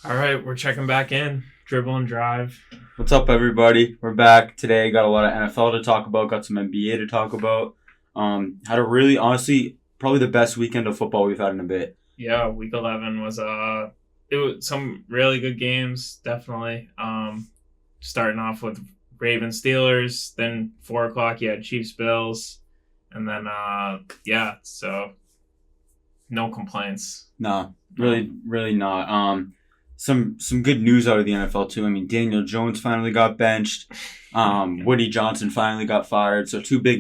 All right, we're checking back in. Dribble and drive. What's up, everybody? We're back today. Got a lot of NFL to talk about. Got some NBA to talk about. Had a really, honestly, probably the best weekend of football we've had in a bit. Yeah, week 11 was it was some really good games, definitely. Starting off with Ravens Steelers, then 4 o'clock you had Chiefs Bills, and then so no complaints. No, really not. Some good news out of the NFL too. I mean, Daniel Jones finally got benched. Woody Johnson finally got fired. So two big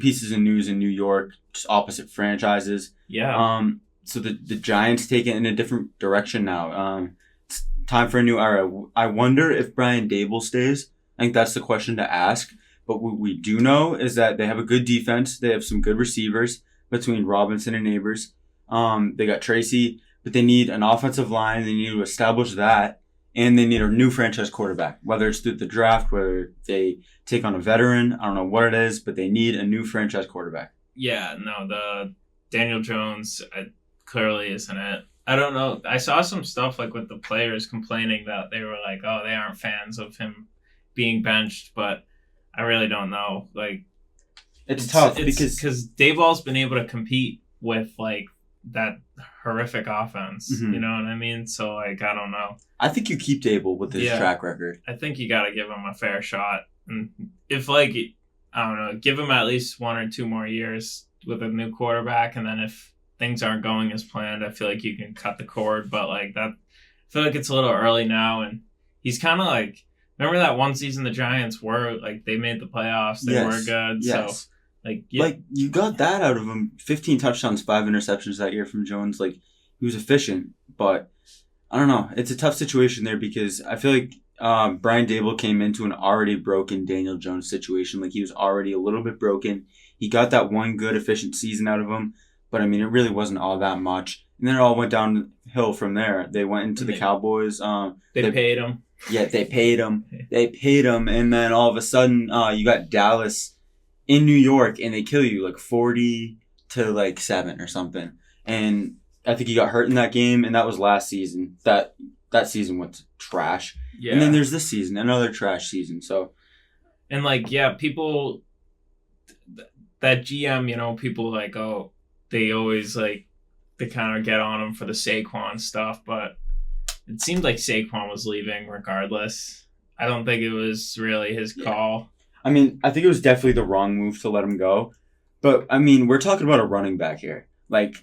pieces of news in New York, just opposite franchises. Yeah. So the Giants take it in a different direction now. It's time for a new era. I wonder if Brian Dable stays. I think that's the question to ask. But what we do know is that they have a good defense. They have some good receivers between Robinson and Neighbors. They got Tracy. But they need an offensive line. They need to establish that. And they need a new franchise quarterback. Whether it's through the draft, whether they take on a veteran. I don't know what it is, but they need a new franchise quarterback. Yeah, no, the Daniel Jones clearly isn't it. I don't know. I saw some stuff like with the players complaining that they were like, oh, they aren't fans of him being benched. But I really don't know. Like, it's tough because Dayball's been able to compete with like that horrific offense. Mm-hmm. You know what I mean? So like, I don't know. I think you keep Dable with his track record. I think you got to give him a fair shot. And if like, I don't know, give him at least 1 or 2 more years with a new quarterback. And then if things aren't going as planned, I feel like you can cut the cord. But like that, I feel like it's a little early now. And he's kind of like, remember that one season the Giants were like, they made the playoffs. They were good. Yes. So like you got that out of him. 15 touchdowns, 5 interceptions that year from Jones. Like, he was efficient, but I don't know. It's a tough situation there because I feel like Brian Dable came into an already broken Daniel Jones situation. Like, he was already a little bit broken. He got that one good, efficient season out of him, but I mean, it really wasn't all that much. And then it all went downhill from there. They went into the Cowboys. They paid him. Yeah, they paid him. They paid him, and then all of a sudden, you got Dallas in New York, and they kill you like 40-7 or something. And I think he got hurt in that game, and that was last season. That season went trash. Yeah. And then there's this season, another trash season. So, and like, yeah, people, that GM, you know, people like, oh, they always like, they kind of get on him for the Saquon stuff, but it seemed like Saquon was leaving regardless. I don't think it was really his call. I mean, I think it was definitely the wrong move to let him go. But, I mean, we're talking about a running back here. Like,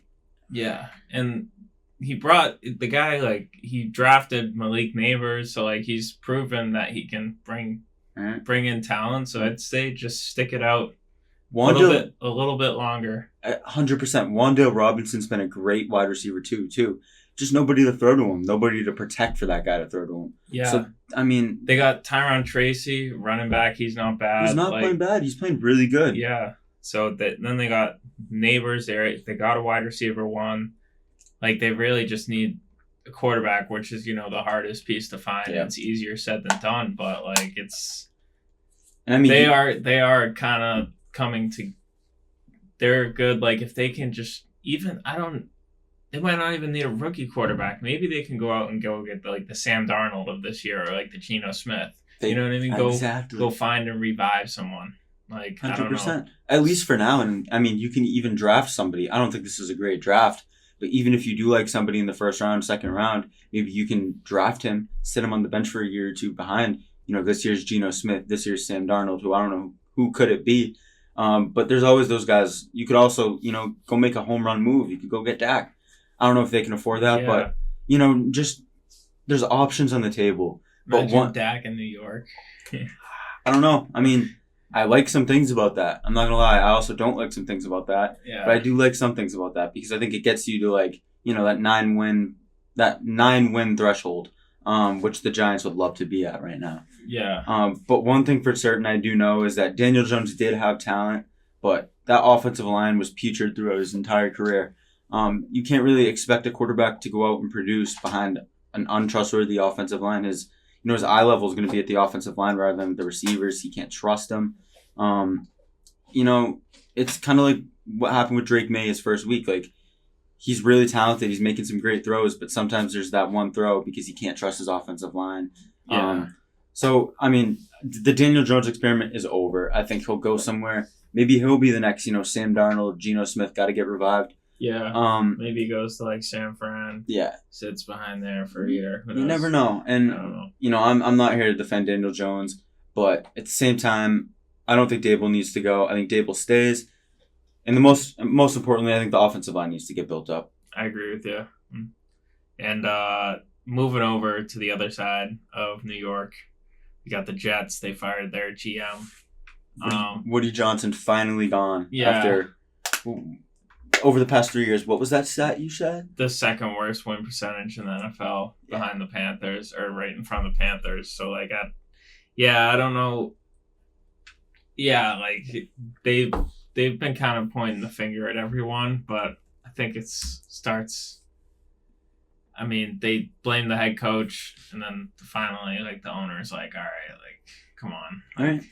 yeah. And he brought the guy, like, he drafted Malik Neighbors. So, like, he's proven that he can bring in talent. So I'd say just stick it out a little bit longer. 100%. Wan'Dale Robinson's been a great wide receiver, too. Just nobody to throw to him. Nobody to protect for that guy to throw to him. Yeah. So, I mean, they got Tyron Tracy, running back. He's not bad. He's not playing bad. He's playing really good. Yeah. So then they got Neighbors there. They got a wide receiver 1. Like, they really just need a quarterback, which is, you know, the hardest piece to find. Yeah. It's easier said than done, but like I mean, they are kind of coming to. They're good. Like, if they can just they might not even need a rookie quarterback. Maybe they can go out and go get the Sam Darnold of this year, or like the Geno Smith. You know what I mean? Go find and revive someone. Like, 100%. At least for now. And I mean, you can even draft somebody. I don't think this is a great draft, but even if you do like somebody in the first round, second round, maybe you can draft him, sit him on the bench for a year or 2 behind. You know, this year's Geno Smith, this year's Sam Darnold, who I don't know who could it be. But there's always those guys. You could also, you know, go make a home run move. You could go get Dak. I don't know if they can afford that, but, you know, just there's options on the table. Imagine Dak in New York. I don't know. I mean, I like some things about that. I'm not going to lie. I also don't like some things about that. Yeah. But I do like some things about that because I think it gets you to, like, you know, that 9-win threshold, which the Giants would love to be at right now. Yeah. But one thing for certain I do know is that Daniel Jones did have talent, but that offensive line was putrid throughout his entire career. You can't really expect a quarterback to go out and produce behind an untrustworthy offensive line. His eye level is going to be at the offensive line rather than the receivers. He can't trust them. You know, it's kind of like what happened with Drake May his first week. Like, he's really talented. He's making some great throws, but sometimes there's that one throw because he can't trust his offensive line. Yeah. So, I mean, the Daniel Jones experiment is over. I think he'll go somewhere. Maybe he'll be the next, Sam Darnold, Geno Smith, got to get revived. Yeah. Maybe he goes to like San Fran. Yeah. Sits behind there for a year. You never know. And, I don't know. I'm not here to defend Daniel Jones, but at the same time, I don't think Dable needs to go. I think Dable stays. And the most importantly, I think the offensive line needs to get built up. I agree with you. And moving over to the other side of New York, we got the Jets. They fired their GM. Woody Johnson finally gone. Yeah. After over the past 3 years. What was that stat you said? The second worst win percentage in the NFL behind the Panthers, or right in front of the Panthers. So, I don't know. Yeah, they've been kind of pointing the finger at everyone, but I think it starts. I mean, they blame the head coach, and then finally, the owner's like, all right, come on. All right.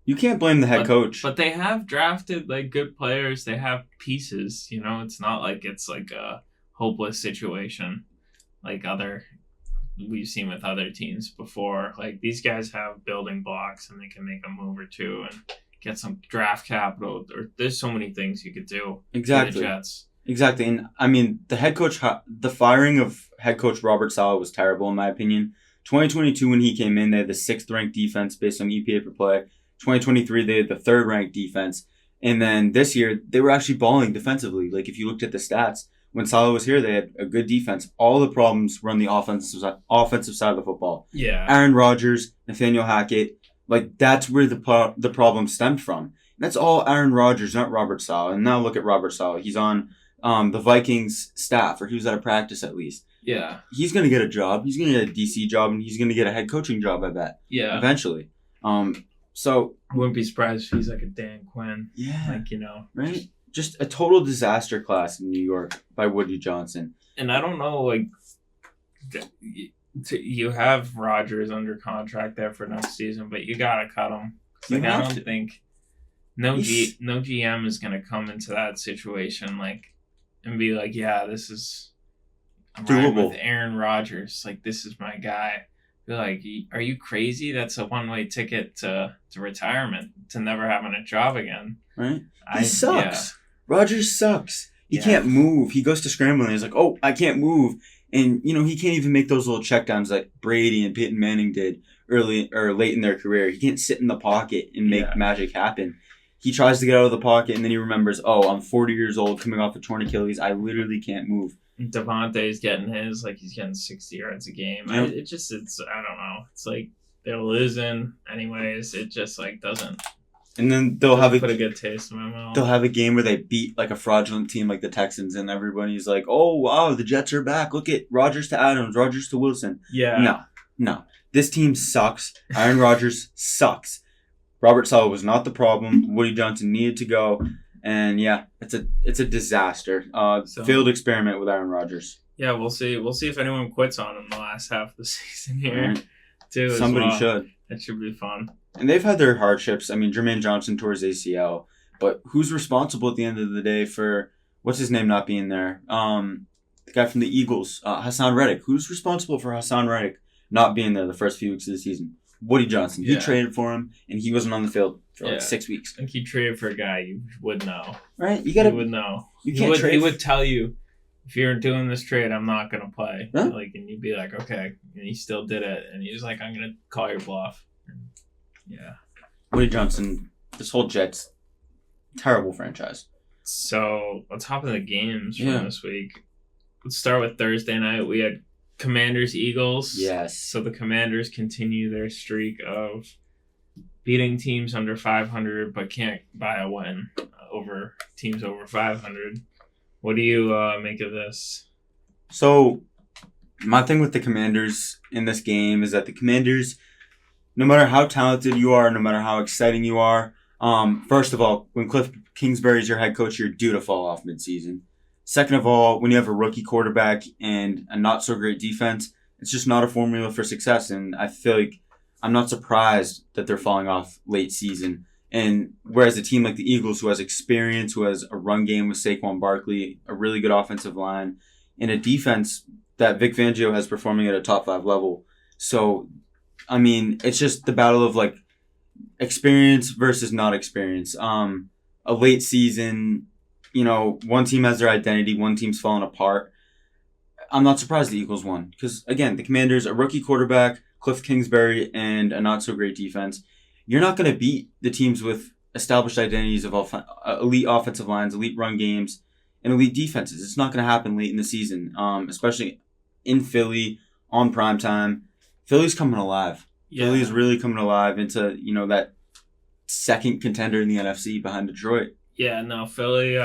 You can't blame the head coach. But they have drafted, good players. They have pieces, It's not like it's, a hopeless situation we've seen with other teams before. These guys have building blocks, and they can make a move or two and get some draft capital. Or there's so many things you could do. Exactly. For the Jets. Exactly. And, I mean, the firing of head coach Robert Saleh was terrible, in my opinion. 2022, when he came in, they had the 6th-ranked defense based on EPA per play. 2023, they had the 3rd-ranked defense. And then this year, they were actually balling defensively. If you looked at the stats, when Saleh was here, they had a good defense. All the problems were on the offensive side of the football. Yeah. Aaron Rodgers, Nathaniel Hackett, that's where the problem stemmed from. That's all Aaron Rodgers, not Robert Saleh. And now look at Robert Saleh. He's on the Vikings staff, or he was at a practice at least. Yeah. He's going to get a job. He's going to get a DC job, and he's going to get a head coaching job, I bet. Yeah. Eventually. So I wouldn't be surprised if he's a Dan Quinn. Yeah. Right? Just a total disaster class in New York by Woody Johnson. And I don't know, you have Rodgers under contract there for next season, but you got to cut him. I don't think no GM is going to come into that situation and be yeah, this is doable with Aaron Rodgers. This is my guy. Be are you crazy? That's a one-way ticket to retirement, to never having a job again. Right? He sucks. Yeah. Rodgers sucks. He can't move. He goes to scrambling. He's like, oh, I can't move. And, he can't even make those little checkdowns like Brady and Peyton Manning did early or late in their career. He can't sit in the pocket and make magic happen. He tries to get out of the pocket, and then he remembers, oh, I'm 40 years old, coming off a torn Achilles. I literally can't move. Devontae's getting his, he's getting 60 yards a game. Yep. I don't know. It's they're losing anyways. It just, doesn't. And then they'll have put a good taste in my mouth. They'll have a game where they beat, a fraudulent team like the Texans, and everybody's like, oh, wow, the Jets are back. Look at Rodgers to Adams, Rodgers to Wilson. Yeah. No. This team sucks. Aaron Rodgers sucks. Robert Saleh was not the problem. Woody Johnson needed to go. And yeah, it's a disaster. Failed experiment with Aaron Rodgers. Yeah, we'll see. We'll see if anyone quits on him the last half of the season here, too. Somebody should. That should be fun. And they've had their hardships. I mean, Jermaine Johnson tore his ACL, but who's responsible at the end of the day for what's his name not being there? The guy from the Eagles, Hassan Reddick. Who's responsible for Hassan Reddick not being there the first few weeks of the season? Woody Johnson. He traded for him, and he wasn't on the field for 6 weeks. I think he traded for a guy you would know. Right? You would know. Trade. He would tell you, if you're doing this trade, I'm not going to play. Huh? And you'd be like, okay. And he still did it. And he was like, I'm going to call your bluff. Yeah. Woody Johnson, this whole Jets, terrible franchise. So let's hop into the games from this week. Let's start with Thursday night. We had Commanders-Eagles. Yes. So the Commanders continue their streak of beating teams under 500, but can't buy a win over teams over 500. What do you make of this? So my thing with the Commanders in this game is that the Commanders, no matter how talented you are, no matter how exciting you are, first of all, when Cliff Kingsbury is your head coach, you're due to fall off midseason. Second of all, when you have a rookie quarterback and a not-so-great defense, it's just not a formula for success. And I feel like I'm not surprised that they're falling off late season. And whereas a team like the Eagles, who has experience, who has a run game with Saquon Barkley, a really good offensive line, and a defense that Vic Fangio has performing at a top 5 level. So, I mean, it's just the battle of like experience versus not experience. A late season, one team has their identity, one team's falling apart. I'm not surprised the Eagles won because, again, the Commanders, a rookie quarterback, Cliff Kingsbury, and a not-so-great defense. You're not going to beat the teams with established identities of elite offensive lines, elite run games, and elite defenses. It's not going to happen late in the season, especially in Philly on primetime. Philly's coming alive. Yeah. Philly is really coming alive into, that second contender in the NFC behind Detroit. Yeah, no, Philly,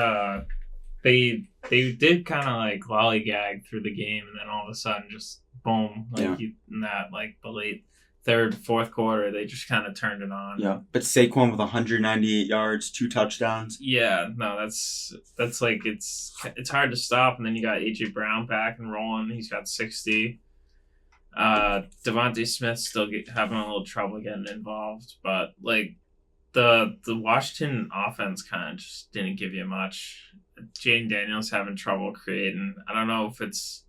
they did kind of like lollygag through the game, and then all of a sudden just boom, the late third, fourth quarter, they just kind of turned it on. Yeah, but Saquon with 198 yards, 2 touchdowns. Yeah, no, that's like it's hard to stop, and then you got AJ Brown back and rolling. He's got 60. Devontae Smith still having a little trouble getting involved, but like the Washington offense kind of just didn't give you much. Jaden Daniels having trouble creating. I don't know if it's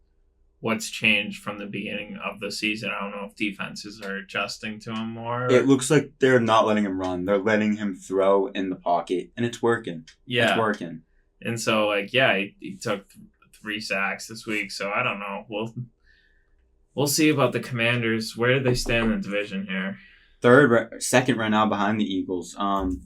what's changed from the beginning of the season. I don't know if defenses are adjusting to him more. It looks like they're not letting him run. They're letting him throw in the pocket, and it's working. Yeah. It's working. And so, he took 3 sacks this week, so I don't know. We'll see about the Commanders. Where do they stand in the division here? Second right now behind the Eagles. Okay.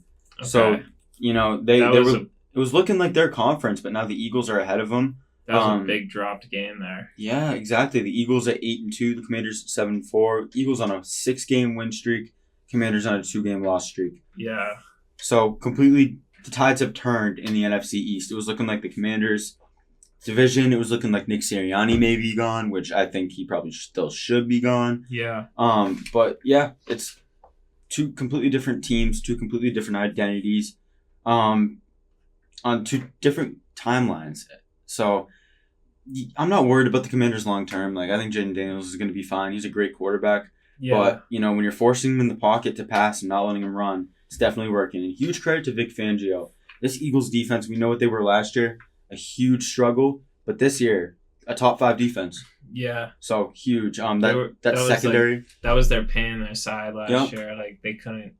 So, it was looking like their conference, but now the Eagles are ahead of them. That was a big dropped game there. Yeah, exactly. The Eagles at 8-2, the Commanders at 7-4. Eagles on a 6-game win streak. Commanders on a 2-game loss streak. Yeah. So completely, the tides have turned in the NFC East. It was looking like the Commanders division. It was looking like Nick Sirianni may be gone, which I think he probably still should be gone. Yeah. But yeah, it's 2 completely different teams, 2 completely different identities, on 2 different timelines. So I'm not worried about the Commanders long term. Like, I think Jaden Daniels is going to be fine. He's a great quarterback. Yeah. But, when you're forcing him in the pocket to pass and not letting him run, it's definitely working. And huge credit to Vic Fangio. This Eagles defense, we know what they were last year, a huge struggle. But this year, a top 5 defense. Yeah. So huge. That secondary. That was their pain in their side last year. Like, they couldn't.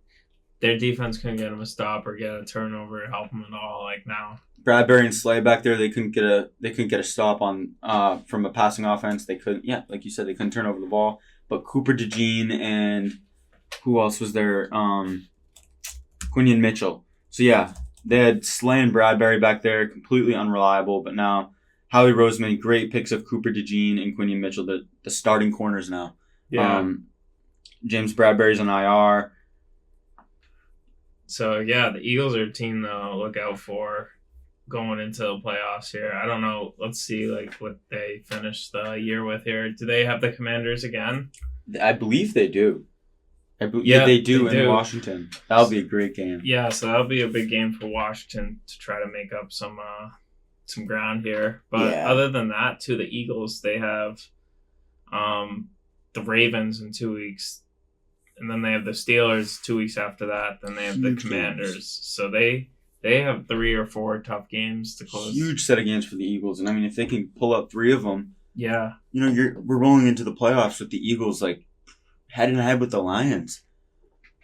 Their defense couldn't get them a stop or get a turnover or help them at all. Like now, Bradbury and Slay back there, they couldn't get a stop on from a passing offense. They couldn't. Yeah, like you said, they couldn't turn over the ball. But Cooper DeJean and who else was there? Quinion Mitchell. So yeah, they had Slay and Bradbury back there, completely unreliable. But now Howie Roseman, great picks of Cooper DeJean and Quinion Mitchell, the starting corners now. Yeah. James Bradbury's on IR. So, yeah, the Eagles are a team to look out for going into the playoffs here. I don't know. Let's see what they finish the year with here. Do they have the Commanders again? I believe they do. They do in Washington. That'll be a great game. Yeah, so that'll be a big game for Washington to try to make up some ground here. But other than that, too, the Eagles, they have the Ravens in 2 weeks. And then they have the Steelers 2 weeks after that. Then they have the Commanders. Games. So they have 3 or 4 tough games to close. Huge set of games for the Eagles. And, I mean, if they can pull up 3 of them, yeah, we're rolling into the playoffs with the Eagles, head and head with the Lions.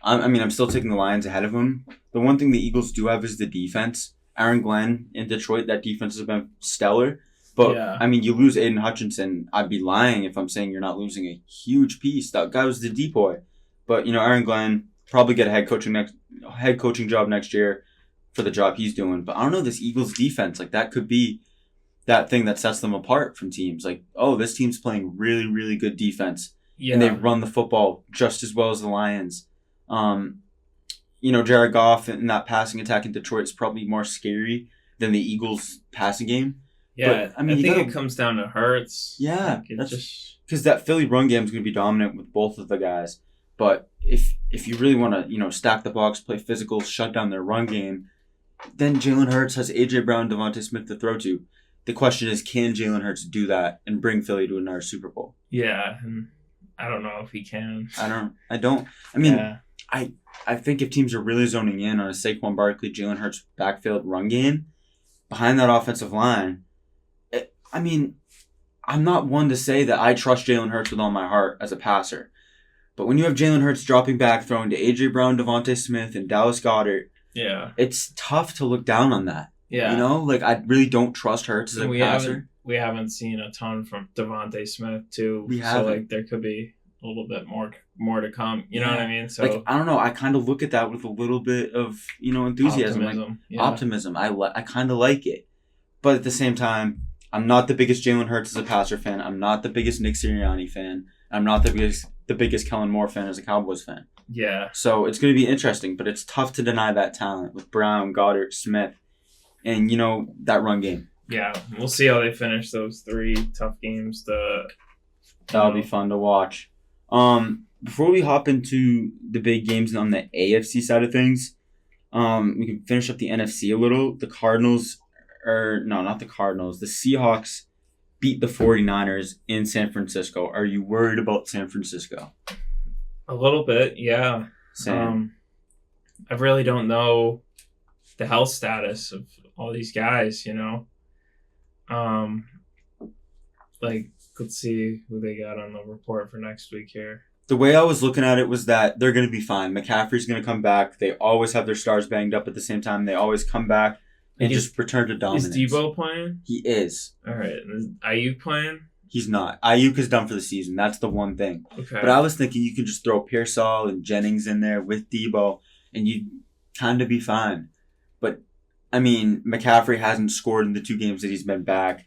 I'm still taking the Lions ahead of them. The one thing the Eagles do have is the defense. Aaron Glenn in Detroit, that defense has been stellar. But, you lose Aiden Hutchinson. I'd be lying if I'm saying you're not losing a huge piece. That guy was the decoy. But, Aaron Glenn probably get a head coaching job next year for the job he's doing. But I don't know, this Eagles defense, that could be that thing that sets them apart from teams. This team's playing really, really good defense. Yeah. And they run the football just as well as the Lions. Jared Goff in that passing attack in Detroit is probably more scary than the Eagles passing game. Yeah, but, I think it comes down to Hurts. Yeah, because that Philly run game is going to be dominant with both of the guys. But if you really want to, stack the box, play physical, shut down their run game, then Jalen Hurts has A.J. Brown, Devontae Smith to throw to. The question is, can Jalen Hurts do that and bring Philly to another Super Bowl? Yeah, and I don't know if he can. I don't. I mean, I think if teams are really zoning in on a Saquon Barkley, Jalen Hurts backfield run game behind that offensive line, I mean, I'm not one to say that I trust Jalen Hurts with all my heart as a passer. But when you have Jalen Hurts dropping back, throwing to A.J. Brown, Devontae Smith, and Dallas Goedert, it's tough to look down on that. Yeah. You know? Like, I really don't trust Hurts as a passer. We haven't seen a ton from Devontae Smith, too. So, like, there could be a little bit more to come. You know what I mean? So, like, I don't know. I kind of look at that with a little bit of, enthusiasm. Optimism. I kind of like it. But at the same time, I'm not the biggest Jalen Hurts as a passer fan. I'm not the biggest Nick Sirianni fan. I'm not the biggest Kellen Moore fan as a Cowboys fan. Yeah. So it's going to be interesting, but it's tough to deny that talent with Brown, Goddard, Smith, and, that run game. Yeah. We'll see how they finish those 3 tough games. That'll be fun to watch. Before we hop into the big games on the AFC side of things, we can finish up the NFC a little. The Seahawks beat the 49ers in San Francisco. Are you worried about San Francisco? A little bit, yeah. Same. I really don't know the health status of all these guys, let's see who they got on the report for next week here. The way I was looking at it was that they're going to be fine. McCaffrey's going to come back. They always have their stars banged up at the same time. They always come back and just return to dominance. Is Debo playing? He is. All right. Is Ayuk playing? He's not. Ayuk is done for the season. That's the one thing. Okay. But I was thinking you could just throw Pearsall and Jennings in there with Debo, and you'd kind of be fine. But, I mean, McCaffrey hasn't scored in the 2 games that he's been back.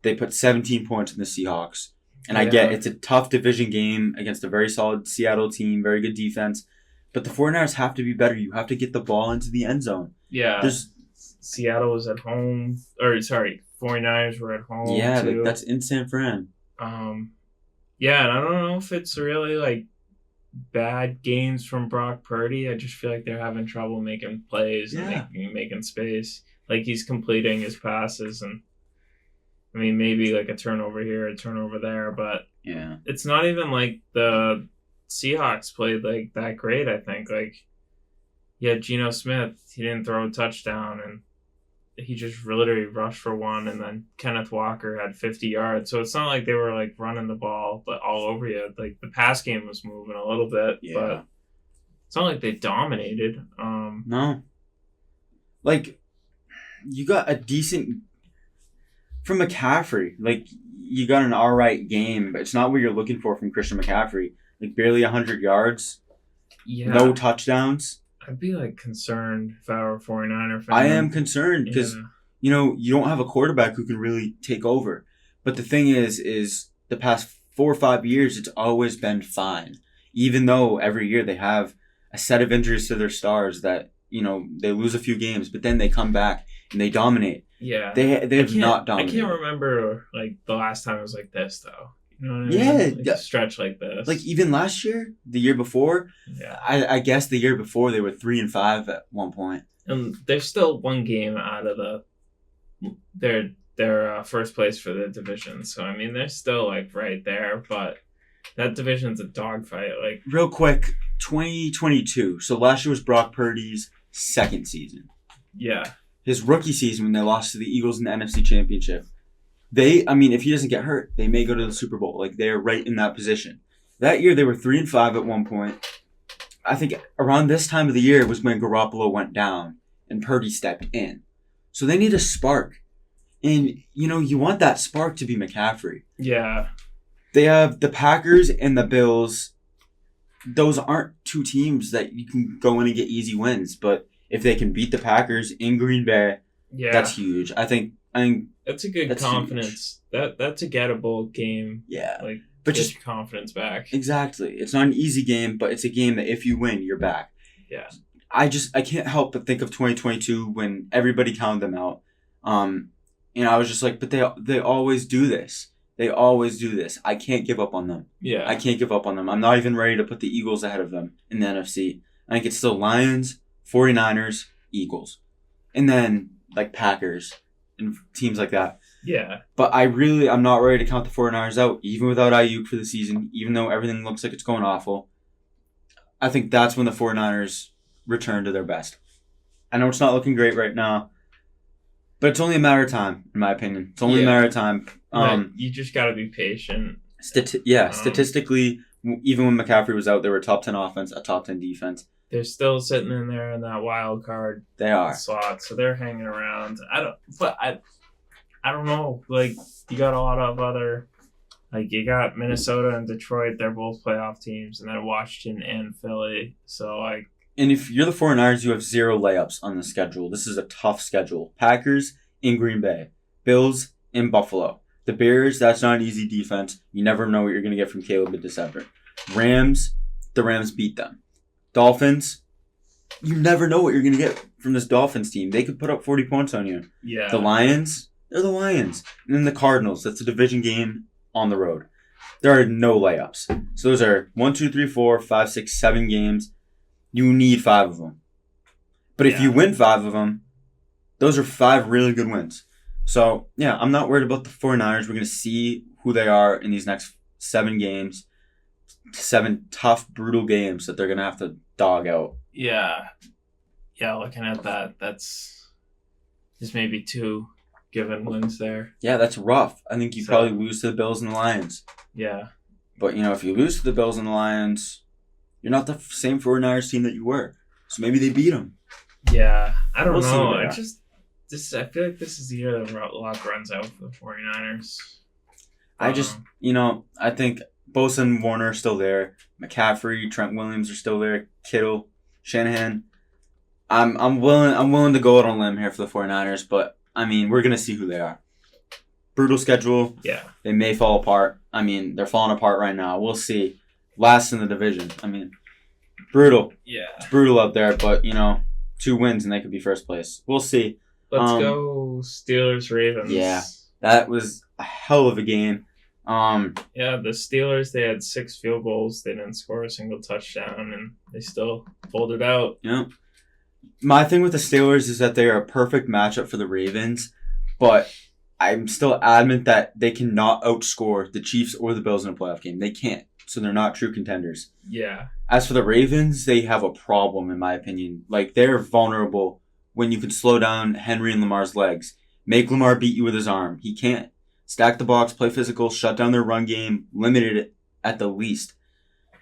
They put 17 points in the Seahawks. And I get it's a tough division game against a very solid Seattle team, very good defense. But the 49ers have to be better. You have to get the ball into the end zone. Yeah. Seattle was at home. 49ers were at home. Yeah, too. That's in San Fran. Yeah, and I don't know if it's really bad games from Brock Purdy. I just feel like they're having trouble making plays and making space. Like, he's completing his passes, and I mean, maybe a turnover here, a turnover there, but it's not even like the Seahawks played that great. I think Geno Smith, he didn't throw a touchdown, and he just literally rushed for 1, and then Kenneth Walker had 50 yards. So it's not like they were running the ball but all over you. The pass game was moving a little bit, but it's not like they dominated. No. You got a decent from McCaffrey. You got an all right game, but it's not what you're looking for from Christian McCaffrey. Barely 100 yards. Yeah. No touchdowns. I'd be concerned if I were a 49er fan. I am concerned because, you don't have a quarterback who can really take over. But the thing is the past 4 or 5 years, it's always been fine. Even though every year they have a set of injuries to their stars that, they lose a few games, but then they come back and they dominate. Yeah. They have not dominated. I can't remember, the last time it was like this, though. You know what I mean? A stretch like this. Even last year, the year before, I guess the year before they were 3-5 at one point. And they're still 1 game out of their first place for the division. So, I mean, they're still, right there. But that division's a dogfight. Real quick, 2022. So, last year was Brock Purdy's second season. Yeah. His rookie season when they lost to the Eagles in the NFC Championship. If he doesn't get hurt, they may go to the Super Bowl. They are right in that position. That year, they were 3-5 at one point. I think around this time of the year was when Garoppolo went down and Purdy stepped in. So they need a spark. And, you want that spark to be McCaffrey. Yeah. They have the Packers and the Bills. Those aren't 2 teams that you can go in and get easy wins. But if they can beat the Packers in Green Bay, that's huge. I think that's a good confidence. Huge. That's a gettable game. Yeah. But just your confidence back. Exactly. It's not an easy game, but it's a game that if you win, you're back. Yeah. I can't help but think of 2022 when everybody counted them out. And I was just but they always do this. They always do this. I can't give up on them. Yeah. I can't give up on them. I'm not even ready to put the Eagles ahead of them in the NFC. I think it's still Lions, 49ers, Eagles. And then Packers and teams like that. Yeah. But I'm not ready to count the 49ers out, even without Ayuk for the season, even though everything looks like it's going awful. I think that's when the 49ers return to their best. I know it's not looking great right now, but it's only a matter of time, in my opinion. It's only a matter of time. You just got to be patient. Statistically, even when McCaffrey was out, they were a top 10 offense, a top 10 defense. They're still sitting in there in that wild card slot, so they're hanging around. I don't know. Like, you got a lot of other, like, you got Minnesota and Detroit. They're both playoff teams, and then Washington and Philly. So, like, and if you're the 49ers, you have 0 layups on the schedule. This is a tough schedule. Packers in Green Bay, Bills in Buffalo. The Bears, that's not an easy defense. You never know what you're going to get from Caleb in December. Rams, the Rams beat them. Dolphins, you never know what you're going to get from this Dolphins team. They could put up 40 points on you. Yeah. The Lions, they're the Lions. And then the Cardinals, that's a division game on the road. There are no layups. So those are 1, 2, 3, 4, 5, 6, 7 games. You need 5 of them. But if you win 5 of them, those are 5 really good wins. So, yeah, I'm not worried about the 49ers. We're going to see who they are in these next 7 games. 7 tough, brutal games that they're going to have to dog out. Yeah. Yeah, looking at that, there's maybe 2 given wins there. Yeah, that's rough. I think you probably lose to the Bills and the Lions. Yeah. But, if you lose to the Bills and the Lions, you're not the same 49ers team that you were. So maybe they beat them. Yeah. I don't know. I feel like this is the year that luck runs out for the 49ers. I think Bosa and Warner are still there. McCaffrey, Trent Williams are still there. Kittle, Shanahan. I'm willing to go out on a limb here for the 49ers, but we're gonna see who they are. Brutal schedule. Yeah. They may fall apart. They're falling apart right now. We'll see. Last in the division. Brutal. Yeah. It's brutal out there, but 2 wins and they could be first place. We'll see. Let's go Steelers Ravens. Yeah. That was a hell of a game. The Steelers, they had 6 field goals. They didn't score a single touchdown, and they still pulled it out. Yeah. My thing with the Steelers is that they are a perfect matchup for the Ravens, but I'm still adamant that they cannot outscore the Chiefs or the Bills in a playoff game. They can't, so they're not true contenders. Yeah. As for the Ravens, they have a problem, in my opinion. Like, they're vulnerable when you can slow down Henry and Lamar's legs. Make Lamar beat you with his arm. He can't. Stack the box, play physical, shut down their run game, limited it at the least.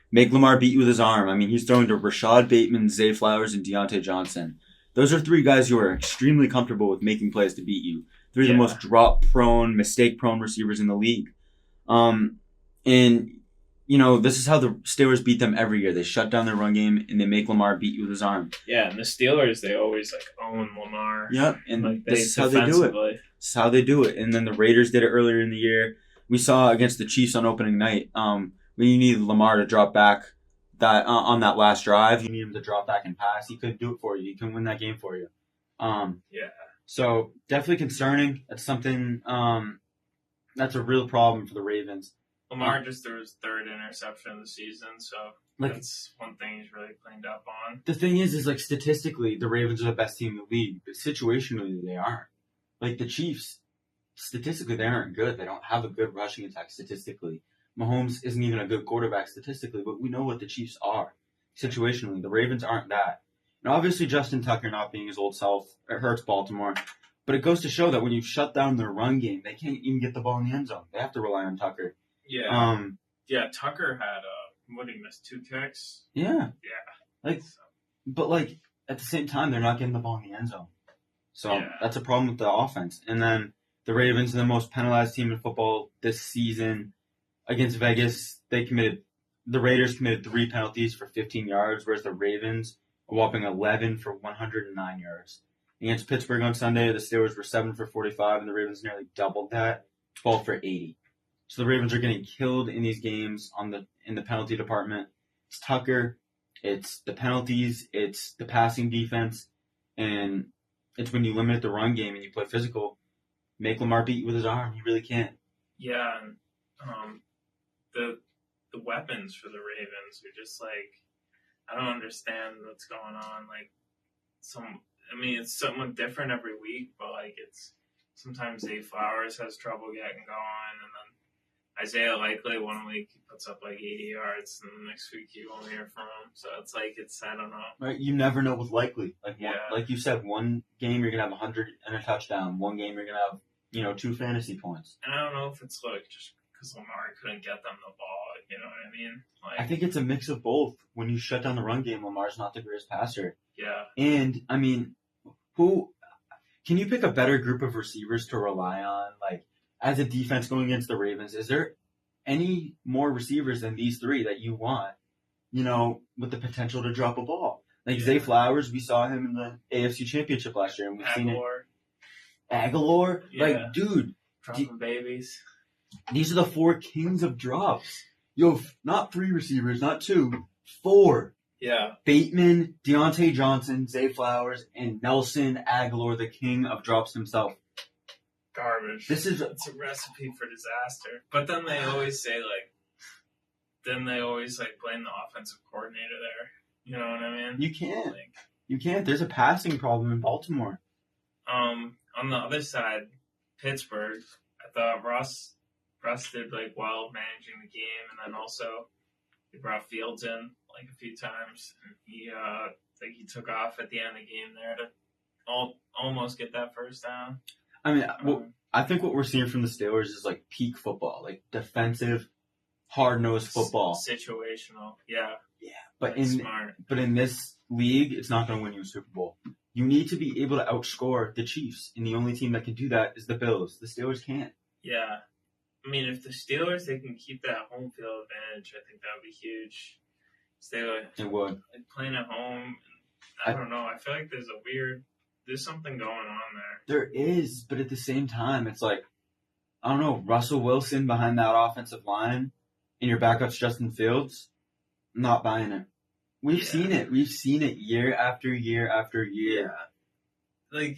Make Lamar beat you with his arm. He's throwing to Rashad Bateman, Zay Flowers, and Deontay Johnson. Those are 3 guys who are extremely comfortable with making plays to beat you. 3 of the most drop-prone, mistake-prone receivers in the league. This is how the Steelers beat them every year. They shut down their run game, and they make Lamar beat you with his arm. Yeah, and the Steelers, they always, own Lamar. Yep, and this is how they do it. This is how they do it. And then the Raiders did it earlier in the year. We saw against the Chiefs on opening night, when you needed Lamar to drop back on that last drive, you need him to drop back and pass. He couldn't do it for you. He couldn't win that game for you. So definitely concerning. That's something that's a real problem for the Ravens. Lamar just threw his 3rd interception of the season, so that's one thing he's really cleaned up on. The thing is statistically, the Ravens are the best team in the league, but situationally, they aren't. Like the Chiefs, statistically, they aren't good. They don't have a good rushing attack statistically. Mahomes isn't even a good quarterback statistically, but we know what the Chiefs are situationally. The Ravens aren't that. And obviously, Justin Tucker not being his old self, it hurts Baltimore. But it goes to show that when you shut down their run game, they can't even get the ball in the end zone. They have to rely on Tucker. Yeah. Tucker had he missed 2 kicks. Yeah. But at the same time, they're not getting the ball in the end zone. So that's a problem with the offense. And then the Ravens are the most penalized team in football this season. Against Vegas, the Raiders committed 3 penalties for 15 yards, whereas the Ravens a whopping 11 for 109 yards. Against Pittsburgh on Sunday, the Steelers were 7 for 45, and the Ravens nearly doubled that, 12 for 80. So the Ravens are getting killed in these games in the penalty department. It's Tucker, it's the penalties, it's the passing defense, and it's when you limit the run game and you play physical, make Lamar beat you with his arm. He really can't. Yeah, and the weapons for the Ravens are just I don't understand what's going on. It's somewhat different every week, but it's sometimes Zay Flowers has trouble getting going, and then Isaiah Likely, 1 week he puts up like 80 yards, and the next week you won't hear from him. So it's like, I don't know. Right, you never know with Likely. Yeah. Like you said, one game you're going to have 100 and a touchdown. One game you're going to have, 2 fantasy points. And I don't know if it's like just because Lamar couldn't get them the ball, you know what I mean? Like, I think it's a mix of both. When you shut down the run game, Lamar's not the greatest passer. yeah. And, I mean, can you pick a better group of receivers to rely on? Like, as a defense going against the Ravens, is there any more receivers than these 3 that you want, with the potential to drop a ball? Like Zay Flowers, we saw him in the AFC Championship last year, and we've seen it. Aguilar? Yeah. Like, dude. Dropping babies. These are the 4 kings of drops. Not 3 receivers, not 2, 4. Yeah. Bateman, Deontay Johnson, Zay Flowers, and Nelson Aguilar, the king of drops himself. Garbage. It's a recipe for disaster. But then they always say, blame the offensive coordinator there. You know what I mean? You can't. You can't. There's a passing problem in Baltimore. On the other side, Pittsburgh, I thought Russ did well managing the game, and then also they brought Fields in a few times, and he took off at the end of the game there to almost get that first down. I mean, I think what we're seeing from the Steelers is peak football, defensive, hard-nosed football. Situational, yeah. Yeah, but smart. But in this league, it's not going to win you a Super Bowl. You need to be able to outscore the Chiefs, and the only team that can do that is the Bills. The Steelers can't. Yeah. I mean, if the Steelers, they can keep that home field advantage, I think that would be huge. It would. Playing at home, I don't know. I feel like there's something going on there. There is, but at the same time, it's I don't know, Russell Wilson behind that offensive line, and your backup's Justin Fields, not buying it. We've seen it. We've seen it year after year after year. Yeah.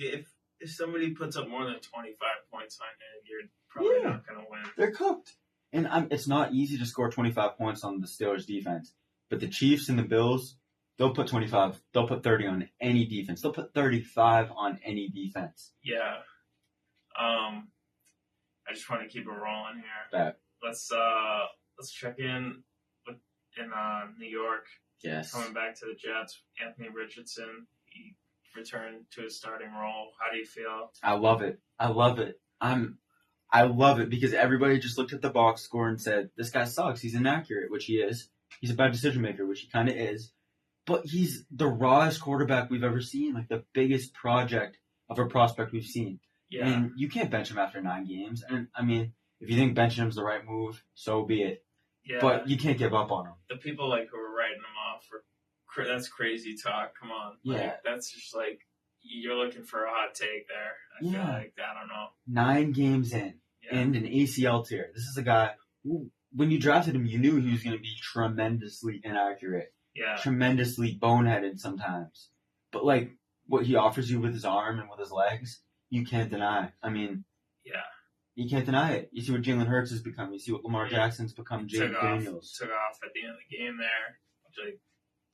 If somebody puts up more than 25 points on you, you're probably not going to win. They're cooked. And it's not easy to score 25 points on the Steelers' defense. But the Chiefs and the Bills, they'll put 25. They'll put 30 on any defense. They'll put 35 on any defense. Yeah. I just want to keep it rolling here. Bet. Let's check in New York. Yes. Coming back to the Jets, Anthony Richardson, he returned to his starting role. How do you feel? I love it. I love it because everybody just looked at the box score and said, this guy sucks. He's inaccurate, which he is. He's a bad decision maker, which he kind of is. But he's the rawest quarterback we've ever seen, the biggest project of a prospect we've seen. Yeah. And you can't bench him after 9 games. And, I mean, if you think benching him's the right move, so be it. Yeah. But you can't give up on him. The people who were writing him off that's crazy talk. Come on. Yeah. That's just you're looking for a hot take there. I feel I don't know. 9 games in and an ACL tear. This is a guy who, when you drafted him, you knew he was going to be tremendously inaccurate. Yeah. Tremendously boneheaded sometimes. But what he offers you with his arm and with his legs, you can't deny. I mean, you can't deny it. You see what Jalen Hurts has become. You see what Lamar Jackson's become. Jake Daniels took off at the end of the game there, which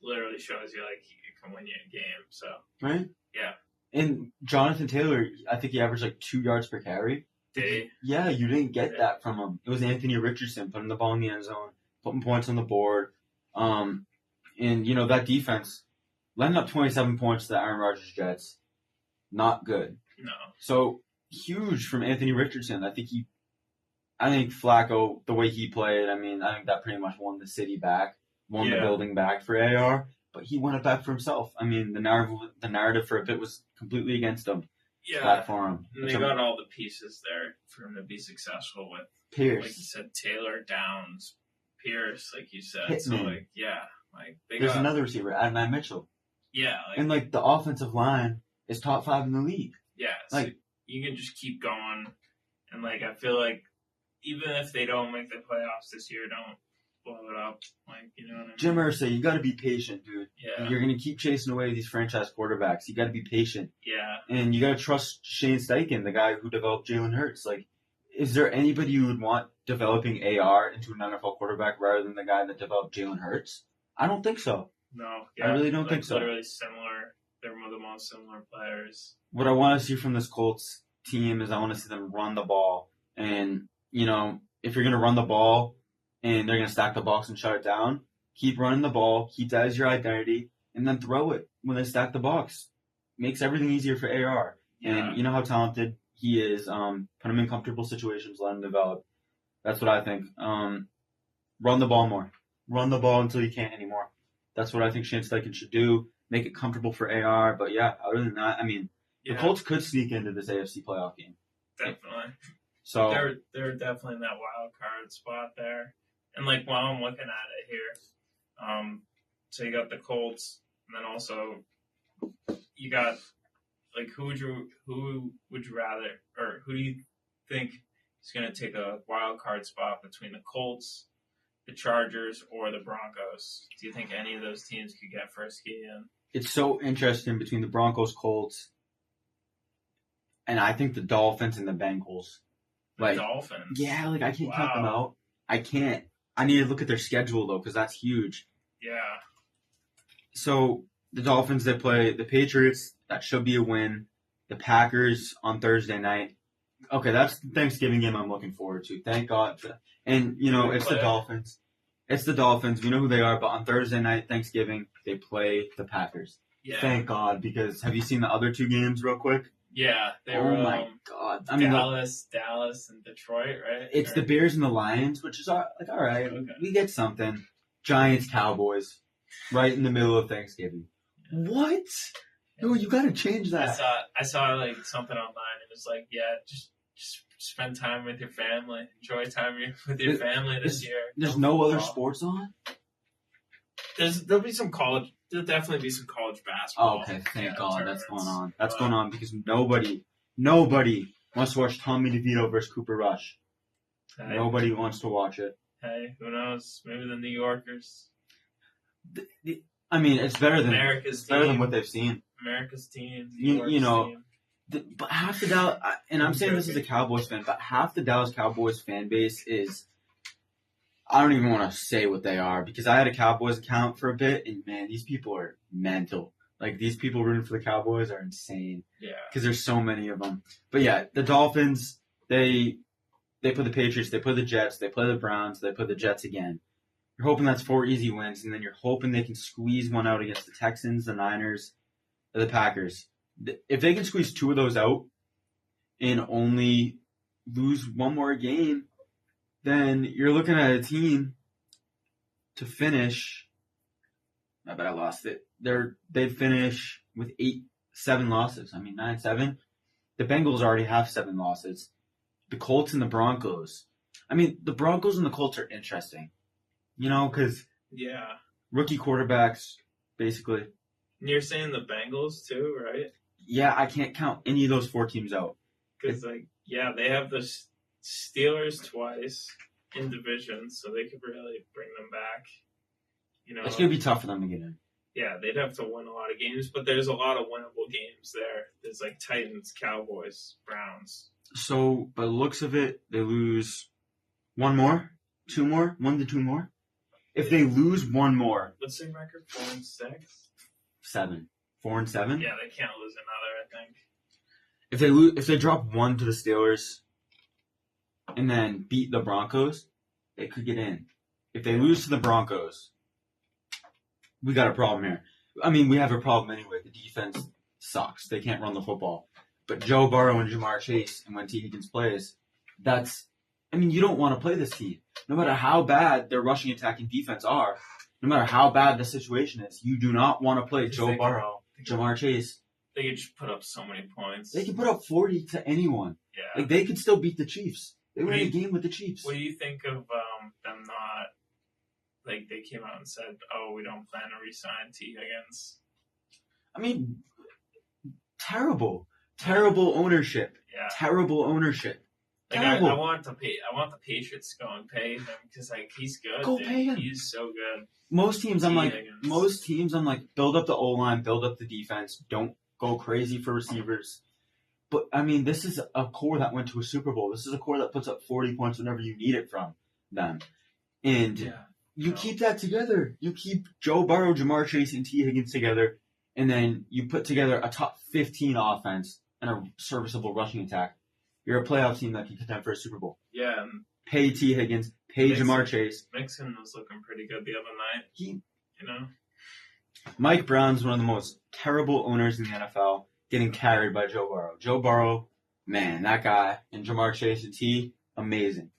literally shows you he can win you a game. So right, yeah. And Jonathan Taylor, I think he averaged 2 yards per carry. Did he? Yeah, you didn't get that from him. It was Anthony Richardson putting the ball in the end zone, putting points on the board. And that defense, letting up 27 points to the Aaron Rodgers Jets, not good. No. So huge from Anthony Richardson. I think Flacco, the way he played, I think that pretty much won the city back, won the building back for AR, but he won it back for himself. I mean, the narrative for a bit was completely against him. Yeah. Back for him. And they got all the pieces there for him to be successful with. Pierce. Like you said, Taylor, Downs, Pierce, like you said. Pittman. So, there's another receiver, Adonai Mitchell. Yeah. And, the offensive line is top 5 in the league. Yeah. So you can just keep going. And, I feel even if they don't make the playoffs this year, don't blow it up. You know what I mean? Jim Irsay, you got to be patient, dude. Yeah. You're going to keep chasing away these franchise quarterbacks. You got to be patient. Yeah. And you got to trust Shane Steichen, the guy who developed Jalen Hurts. Is there anybody you would want developing AR into an NFL quarterback rather than the guy that developed Jalen Hurts? I don't think so. No. Yeah. I really don't think so. Literally similar. They're one of the most similar players. What I want to see from this Colts team is I want to see them run the ball. And, if you're going to run the ball and they're going to stack the box and shut it down, keep running the ball, keep that as your identity, and then throw it when they stack the box. Makes everything easier for AR. Yeah. And you know how talented he is. Put him in comfortable situations, let him develop. That's what I think. Run the ball more. Run the ball until you can't anymore. That's what I think Shane Steichen should do. Make it comfortable for AR. But yeah, other than that, the Colts could sneak into this AFC playoff game. Definitely. So they're definitely in that wild card spot there. And while I'm looking at it here, so you got the Colts, and then also you got who would you rather, or who do you think is going to take a wild card spot between the Colts, the Chargers, or the Broncos? Do you think any of those teams could get first in? It's so interesting between the Broncos, Colts, and I think the Dolphins and the Bengals. Dolphins? Yeah, I can't count them out. I can't. I need to look at their schedule, though, because that's huge. Yeah. So, the Dolphins, they play the Patriots. That should be a win. The Packers on Thursday night. Okay, that's the Thanksgiving game I'm looking forward to. Thank God. And, it's the Dolphins. It's the Dolphins. We know who they are. But on Thursday night, Thanksgiving, they play the Packers. Yeah. Thank God, because have you seen the other two games real quick? Yeah. They were, my God. Dallas, and Detroit, right? It's the Bears and the Lions, which is all right. Okay. We get something. Giants, Cowboys, right in the middle of Thanksgiving. What? No, you got to change that. I saw something online. It was just spend time with your family. Enjoy time with your family this year. There's no other sports on? There'll be some college. There'll definitely be some college basketball. Oh, okay, thank God that's going on. That's going on because nobody wants to watch Tommy DeVito versus Cooper Rush. Hey. Nobody wants to watch it. Hey, who knows? Maybe the New Yorkers. It's better than better than what they've seen. America's team. Team. But half the Dallas, and I'm saying this as a Cowboys fan, but half the Dallas Cowboys fan base is, I don't even want to say what they are, because I had a Cowboys account for a bit, and man, these people are mental. These people rooting for the Cowboys are insane. Yeah. Because there's so many of them. But yeah, the Dolphins, they play the Patriots, they play the Jets, they play the Browns, they play the Jets again. You're hoping that's 4 easy wins, and then you're hoping they can squeeze one out against the Texans, the Niners, or the Packers. If they can squeeze 2 of those out and only lose one more game, then you're looking at a team to finish. I bet I lost it. They'd finish with 7 losses. 9-7. The Bengals already have 7 losses. The Colts and the Broncos. The Broncos and the Colts are interesting. Because rookie quarterbacks, basically. And you're saying the Bengals too, right? Yeah, I can't count any of those 4 teams out. Because, they have the Steelers twice in division, so they could really bring them back. It's going to be tough for them to get in. Yeah, they'd have to win a lot of games, but there's a lot of winnable games there. There's Titans, Cowboys, Browns. So, by the looks of it, they lose 1 more, 2 more, 1 to 2 more. If they lose 1 more. What's their record? 4-6? 7. 4-7? Yeah, they can't lose another, I think. If they drop 1 to the Steelers and then beat the Broncos, they could get in. If they lose to the Broncos, we got a problem here. We have a problem anyway. The defense sucks. They can't run the football. But Joe Burrow and Jamar Chase, and when T. Higgins plays, you don't want to play this team. No matter how bad their rushing attack and defense are, no matter how bad the situation is, you do not want to play Joe Burrow, Jamar Chase. They could just put up so many points. They can put up 40 to anyone. Yeah. They could still beat the Chiefs. They win a game with the Chiefs. What do you think of them not, they came out and said, we don't plan to re-sign T. Higgins? Terrible. Terrible ownership. Yeah. Terrible ownership. I want the Patriots to go and pay him because he's good. Go pay him. He's so good. Most teams, I'm like, build up the O-line, build up the defense. Don't go crazy for receivers. But this is a core that went to a Super Bowl. This is a core that puts up 40 points whenever you need it from them. And you keep that together. You keep Joe Burrow, Jamar Chase, and T. Higgins together, and then you put together a top 15 offense and a serviceable rushing attack, you're a playoff team that can contend for a Super Bowl. Yeah. And Pay T. Higgins, pay Jamar Chase. Mixon was looking pretty good the other night. Mike Brown's one of the most terrible owners in the NFL, getting carried by Joe Burrow. Joe Burrow, man, that guy, and Jamar Chase and T, amazing.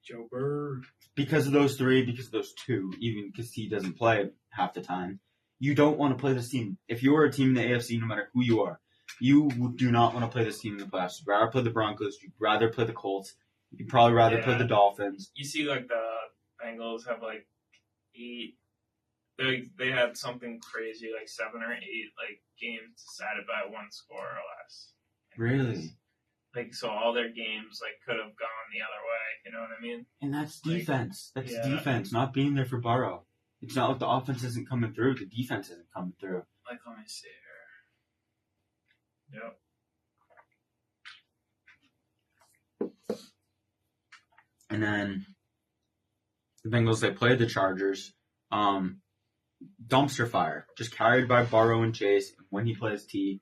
Joe Burrow. Because of those three, because of those two, even because T doesn't play half the time, you don't want to play this team. If you're a team in the AFC, no matter who you are, you do not want to play this team in the playoffs. You'd rather play the Broncos. You'd rather play the Colts. You'd probably rather play the Dolphins. You see, like, the Bengals have, like, 8. They had something crazy, like 7 or 8, like, games decided by one score or less. Really? Like, so all their games, like, could have gone the other way. You know what I mean? And that's defense. Defense, not being there for Burrow. It's not like the offense isn't coming through. The defense isn't coming through. Like, let me see here. Yep. And then the Bengals, they played the Chargers. Dumpster fire. Just carried by Burrow and Chase when he plays T.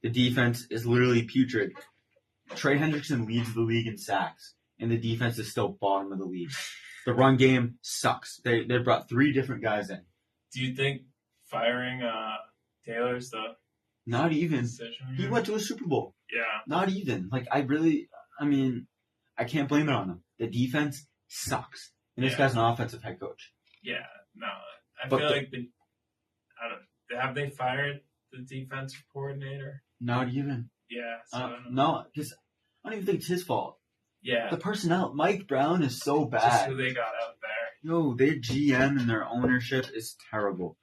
The defense is literally putrid. Trey Hendrickson leads the league in sacks, and the defense is still bottom of the league. The run game sucks. They brought 3 different guys in. Do you think firing Taylor's the not even decision? He went to a Super Bowl. Yeah. Not even. Like, I can't blame it on him. The defense sucks. And this guy's an offensive head coach. Yeah, no. I feel like have they fired the defensive coordinator? Not even. Yeah. So no, because I don't even think it's his fault. Yeah. The personnel, Mike Brown is so bad. Just who they got out there. No, their GM and their ownership is terrible.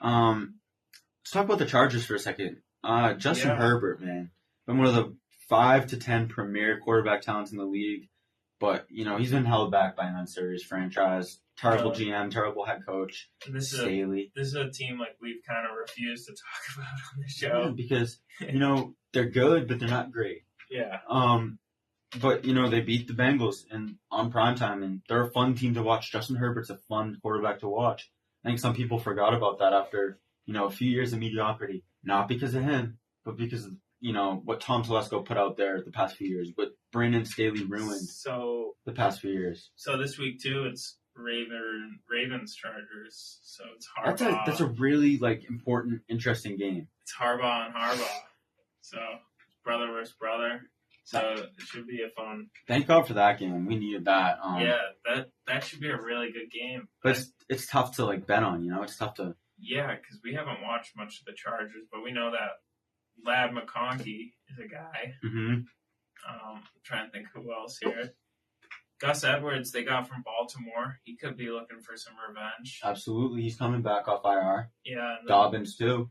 Let's talk about the Chargers for a second. Justin Herbert, man. Been one of the 5 to 10 premier quarterback talents in the league. But, he's been held back by an unserious franchise. Terrible GM, terrible head coach. This Staley. This is a team like we've kind of refused to talk about on the show. Yeah, because, they're good, but they're not great. Yeah. But, they beat the Bengals on primetime, and they're a fun team to watch. Justin Herbert's a fun quarterback to watch. I think some people forgot about that after, a few years of mediocrity. Not because of him, but because of, what Tom Telesco put out there the past few years, what Brandon Staley ruined the past few years. So this week, too, it's Ravens Chargers. So it's Harbaugh. That's a really, important, interesting game. It's Harbaugh and Harbaugh. So brother versus brother. So it should be a fun. Thank God for that game. We needed that. That should be a really good game. But it's tough to bet on. It's tough to. Yeah, because we haven't watched much of the Chargers, but we know that Lad McConkey is a guy. Mm-hmm. I'm trying to think who else here. Gus Edwards, they got from Baltimore. He could be looking for some revenge. Absolutely, he's coming back off IR. Yeah. Dobbins too.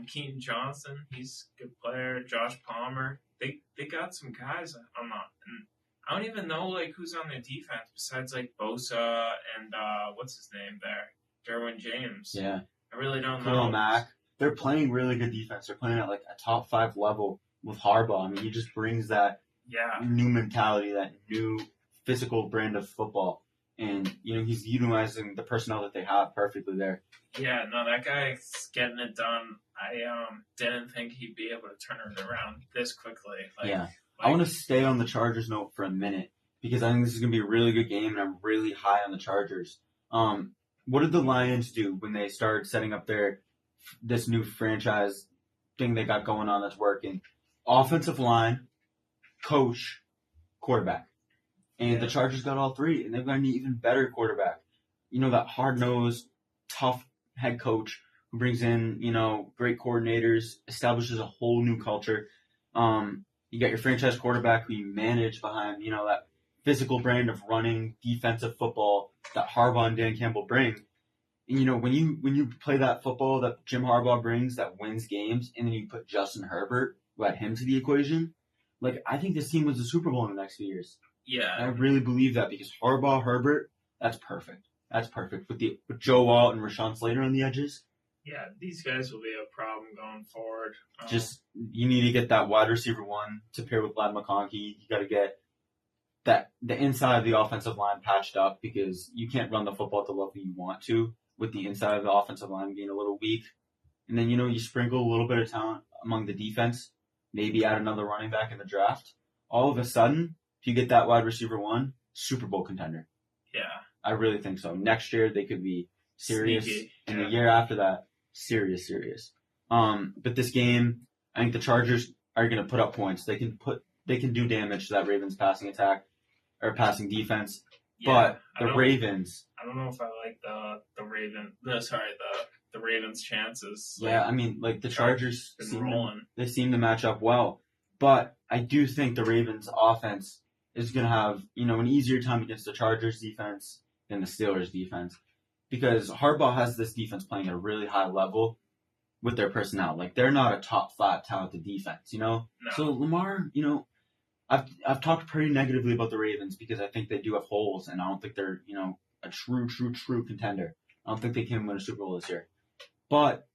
Keaton Johnson, he's a good player. Josh Palmer. They got some guys. I don't even know who's on their defense besides Bosa and what's his name there, Derwin James. Yeah. I really don't know. Khalil Mack. They're playing really good defense. They're playing at a top 5 level with Harbaugh. I mean, he just brings that new mentality, that new physical brand of football. And, he's utilizing the personnel that they have perfectly there. Yeah, no, that guy's getting it done. I didn't think he'd be able to turn it around this quickly. I want to stay on the Chargers note for a minute because I think this is going to be a really good game, and I'm really high on the Chargers. What did the Lions do when they started setting up this new franchise thing they got going on that's working? Offensive line, coach, quarterback. And the Chargers got all 3, and they've got an even better quarterback. That hard-nosed, tough head coach who brings in, great coordinators, establishes a whole new culture. You got your franchise quarterback who you manage behind, that physical brand of running defensive football that Harbaugh and Dan Campbell bring. And, when you play that football that Jim Harbaugh brings that wins games, and then you put Justin Herbert, who add him to the equation, I think this team wins the Super Bowl in the next few years. Yeah. I really believe that because Harbaugh, Herbert, that's perfect. That's perfect. With Joe Walt and Rashawn Slater on the edges. Yeah, these guys will be a problem going forward. You need to get that wide receiver 1 to pair with Lad McConkey. You got to get the inside of the offensive line patched up because you can't run the football at the level you want to with the inside of the offensive line being a little weak. and then, you sprinkle a little bit of talent among the defense, maybe add another running back in the draft, all of a sudden, if you get that wide receiver 1, Super Bowl contender. Yeah. I really think so. Next year, they could be serious. Sneaky. And the year after that, serious. But this game, I think the Chargers are going to put up points. They can do damage to that Ravens passing attack or passing defense. Yeah, but the Ravens. I don't know if I like the Ravens' chances. Yeah, I mean, like the Chargers they seem to match up well. But I do think the Ravens offense is going to have, an easier time against the Chargers defense than the Steelers defense. Because Harbaugh has this defense playing at a really high level with their personnel. Like, they're not a top 5 talented defense, No. So Lamar, I've talked pretty negatively about the Ravens because I think they do have holes, and I don't think they're, a true contender. I don't think they can win a Super Bowl this year. But,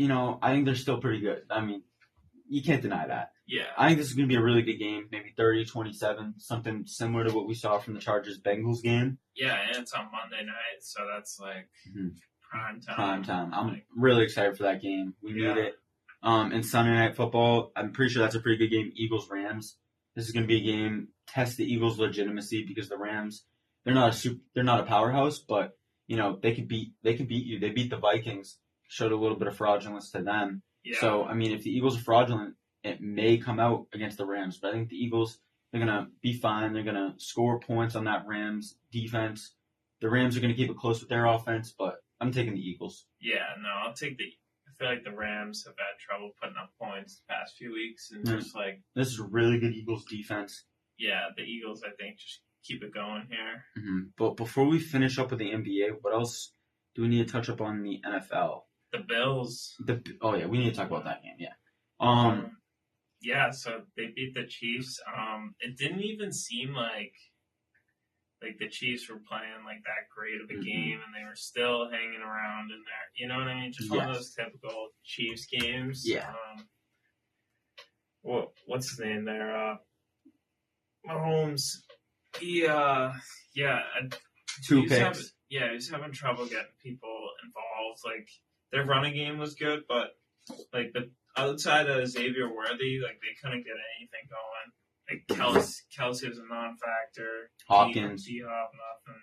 I think they're still pretty good. I mean, you can't deny that. Yeah. I think this is going to be a really good game, maybe 30-27, something similar to what we saw from the Chargers-Bengals game. Yeah, and it's on Monday night, so that's like prime time. Prime time. I'm really excited for that game. We need it. And Sunday Night Football, I'm pretty sure that's a pretty good game. Eagles-Rams. This is going to be a game, test the Eagles' legitimacy because the Rams, they're not a powerhouse, but, they can beat you. They beat the Vikings, showed a little bit of fraudulence to them. Yeah. So, I mean, if the Eagles are fraudulent, it may come out against the Rams. But I think the Eagles, they're going to be fine. They're going to score points on that Rams defense. The Rams are going to keep it close with their offense, but I'm taking the Eagles. Yeah, no, I'll take I feel like the Rams have had trouble putting up points the past few weeks. And just like... This is a really good Eagles defense. Yeah, the Eagles, I think, just keep it going here. Mm-hmm. But before we finish up with the NBA, what else do we need to touch up on the NFL? The Bills. We need to talk about that game, yeah. Yeah, so they beat the Chiefs. It didn't even seem like the Chiefs were playing like that great of a game, and they were still hanging around in there. You know what I mean? Just one of those typical Chiefs games. Yeah. What's his name there? Mahomes. He 2 picks. He was having trouble getting people involved. Like, their running game was good, but like the outside of Xavier Worthy, like they couldn't get anything going. Like Kelsey was a non-factor. Hopkins. D-Hop, nothing.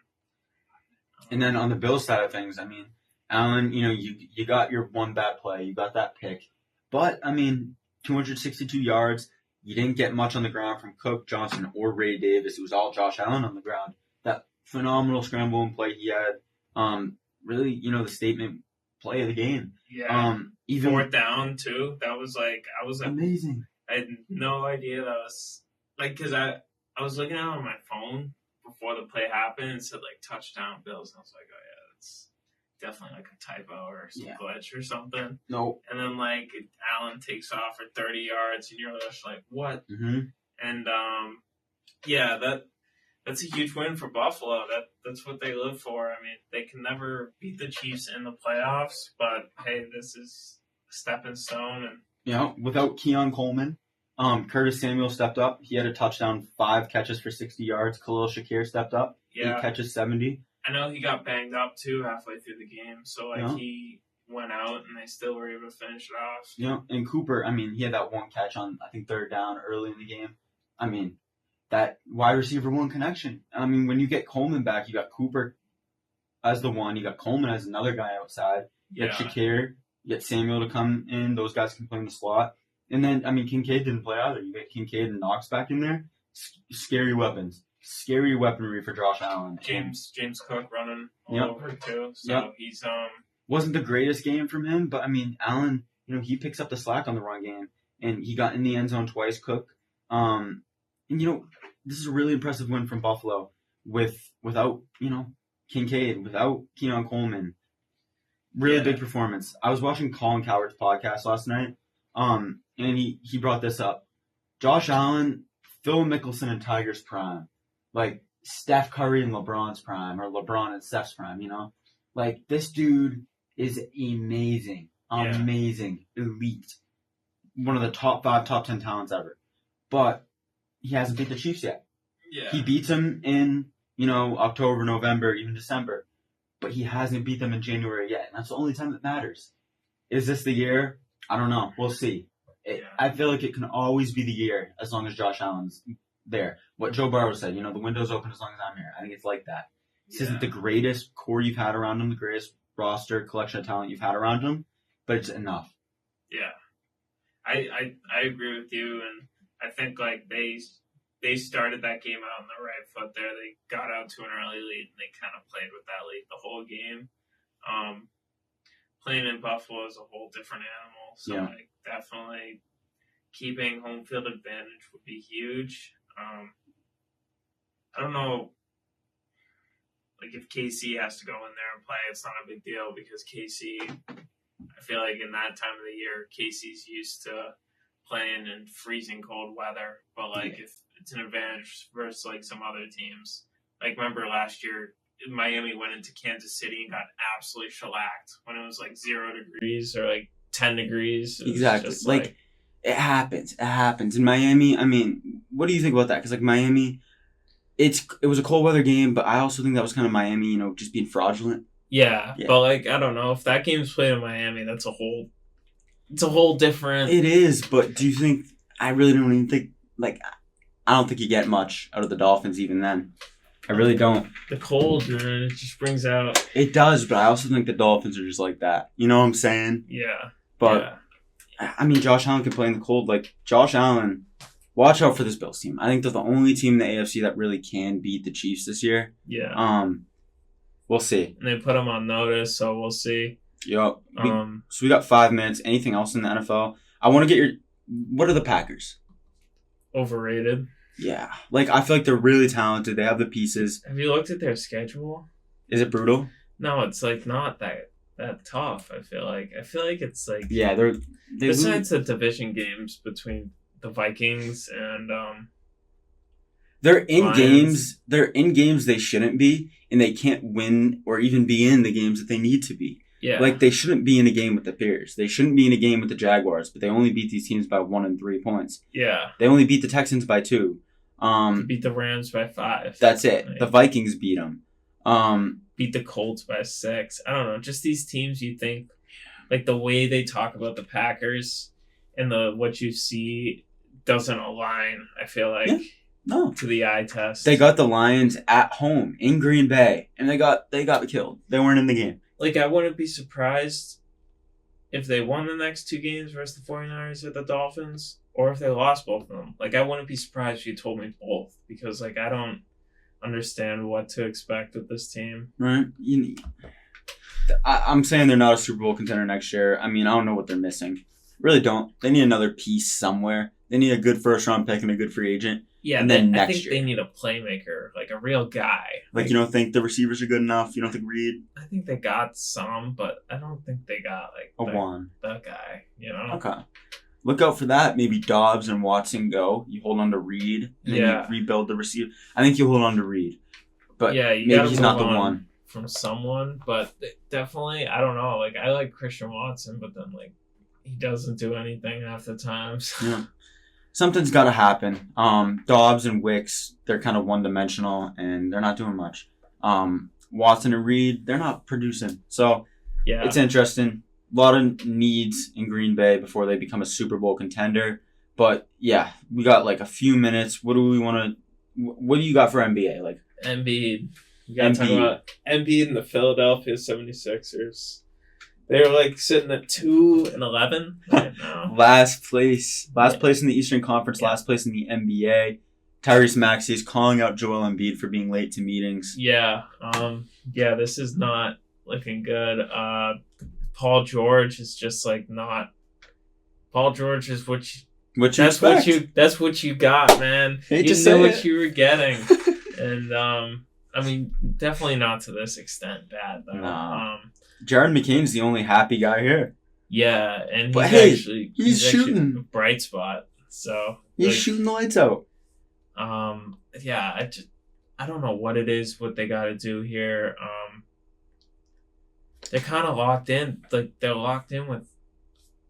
And then on the Bills side of things, I mean, Allen, you got your one bad play, you got that pick, but I mean, 262 yards. You didn't get much on the ground from Cook, Johnson, or Ray Davis. It was all Josh Allen on the ground. That phenomenal scramble and play he had. Really, the statement play of the game. Yeah. Even 4th down too. That was I was amazing. I had no idea that was because I was looking at it on my phone before the play happened and said touchdown Bills, and I was like, oh yeah, that's definitely like a typo or some glitch or something. No. And then Allen takes off for 30 yards, and you're just like, what? Mm-hmm. And that's a huge win for Buffalo. That's what they live for. I mean, they can never beat the Chiefs in the playoffs, but hey, this is a stepping stone. And without Keon Coleman, Curtis Samuel stepped up. He had a touchdown, 5 catches for 60 yards. Khalil Shakir stepped up, 8 catches, 70. I know he got banged up too halfway through the game, so he went out and they still were able to finish it off. And Cooper, I mean, he had that one catch on, I think, 3rd down early in the game. I mean, that wide receiver 1 connection. I mean, when you get Coleman back, you got Cooper as the one, you got Coleman as another guy outside, you got Shakir, you get Samuel to come in, those guys can play in the slot. And then, I mean, Kincaid didn't play either. You get Kincaid and Knox back in there. Scary weapons. Scary weaponry for Josh Allen. James Cook running all over too. So he's wasn't the greatest game from him, but I mean, Allen, he picks up the slack on the run game, and he got in the end zone twice. Cook, and this is a really impressive win from Buffalo without Kincaid, without Keon Coleman. Really big performance. I was watching Colin Cowherd's podcast last night, and he brought this up. Josh Allen, Phil Mickelson and Tiger's prime. Like Steph Curry and LeBron's prime, or LeBron and Steph's prime, Like, this dude is amazing. Amazing. Elite. One of the top 5, top 10 talents ever. But he hasn't beat the Chiefs yet. Yeah. He beats them in, October, November, even December. But he hasn't beat them in January yet. And that's the only time that matters. Is this the year? I don't know. We'll see. Yeah. I feel like it can always be the year as long as Josh Allen's there. What Joe Burrow said, the window's open as long as I'm here. I think it's like that. This isn't the greatest core you've had around him, the greatest roster collection of talent you've had around him, but it's enough. Yeah. I agree with you, and I think like they started that game out on the right foot there. They got out to an early lead, and they kind of played with that lead the whole game. Playing in Buffalo is a whole different animal, so like definitely keeping home field advantage would be huge. I don't know, like if KC has to go in there and play, it's not a big deal because KC, I feel like in that time of the year, KC's used to playing in freezing cold weather, but like if it's an advantage versus like some other teams. Like remember last year, Miami went into Kansas City and got absolutely shellacked when it was like 0 degrees or like 10 degrees. Exactly. Like it happens. It happens. In Miami, I mean, what do you think about that? Because like Miami, it was a cold weather game, but I also think that was kind of Miami, just being fraudulent. Yeah, but like I don't know if that game's played in Miami, it's a whole different. It is, but do you think? I really don't even think. Like, I don't think you get much out of the Dolphins even then. I really don't. The cold, man, it just brings out. It does, but I also think the Dolphins are just like that. You know what I'm saying? Yeah. But I mean, Josh Allen can play in the cold. Like Josh Allen, watch out for this Bills team. I think they're the only team in the AFC that really can beat the Chiefs this year. Yeah. We'll see. And they put them on notice, so we'll see. Yep. So we got 5 minutes. Anything else in the NFL? I want to get what are the Packers? Overrated. Yeah. Like, I feel like they're really talented. They have the pieces. Have you looked at their schedule? Is it brutal? No, it's like not that tough, I feel like. I feel like it's like... Yeah, they besides the division games between the Vikings and... They're in Lions. games they shouldn't be, and they can't win or even be in the games that they need to be. Yeah. Like, they shouldn't be in a game with the Bears. They shouldn't be in a game with the Jaguars, but they only beat these teams by 1 and 3 points. Yeah. They only beat the Texans by 2. Beat the Rams by 5. That's it. Like, the Vikings beat them. Beat the Colts by 6. I don't know. Just these teams you think, like the way they talk about the Packers and what you see doesn't align, I feel like. Yeah. No. To the eye test. They got the Lions at home in Green Bay, and they got killed. They weren't in the game. Like, I wouldn't be surprised if they won the next 2 games versus the 49ers or the Dolphins, or if they lost both of them. Like, I wouldn't be surprised if you told me both, because, like, I don't understand what to expect with this team. Right? I'm saying they're not a Super Bowl contender next year. I mean, I don't know what they're missing. Really don't. They need another piece somewhere. They need a good first-round pick and a good free agent. Yeah, and then I think they need a playmaker, like a real guy. Like, you don't think the receivers are good enough? You don't think Reed? I think they got some, but I don't think they got, like, the guy, Okay. Look out for that. Maybe Dobbs and Watson go. You hold on to Reed. And then you rebuild the receiver. I think you hold on to Reed. But maybe he's not the one. From someone, but definitely, I don't know. Like, I like Christian Watson, but then, like, he doesn't do anything half the times. Yeah. Something's got to happen. Dobbs and Wicks, they're kind of one-dimensional, and they're not doing much. Watson and Reed, they're not producing. So, it's interesting. A lot of needs in Green Bay before they become a Super Bowl contender. But, yeah, we got, like, a few minutes. What do you got for NBA? Like Embiid. You got to talk about Embiid and the Philadelphia 76ers. They're like sitting at 2-11 right now. Last place in the Eastern Conference. Yeah. Last place in the NBA. Tyrese Maxey's calling out Joel Embiid for being late to meetings. Yeah, this is not looking good. Paul George is just like not. Paul George is that's what you got, man. You knew what you were getting, and I mean, definitely not to this extent bad though. No. Jared McCain's the only happy guy here. Yeah, and he's shooting a bright spot. So he's shooting the lights out. Yeah, I don't know what it is, what they got to do here. They're kind of locked in. Like, they're locked in with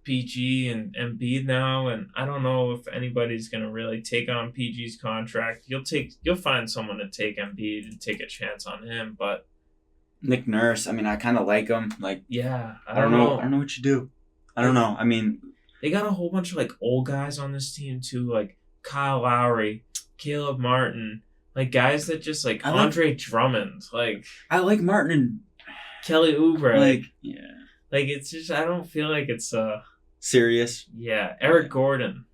PG and Embiid now, and I don't know if anybody's gonna really take on PG's contract. You'll find someone to take Embiid and take a chance on him, but. Nick Nurse, I mean, I kind of like him. Like, yeah, I don't know. I don't know what you do. I don't know. I mean, they got a whole bunch of like old guys on this team too, like Kyle Lowry, Caleb Martin, like guys that just like Andre Drummond, like I like Martin and Kelly Oubre. like yeah. Like it's just I don't feel like it's serious. Yeah, Eric Gordon.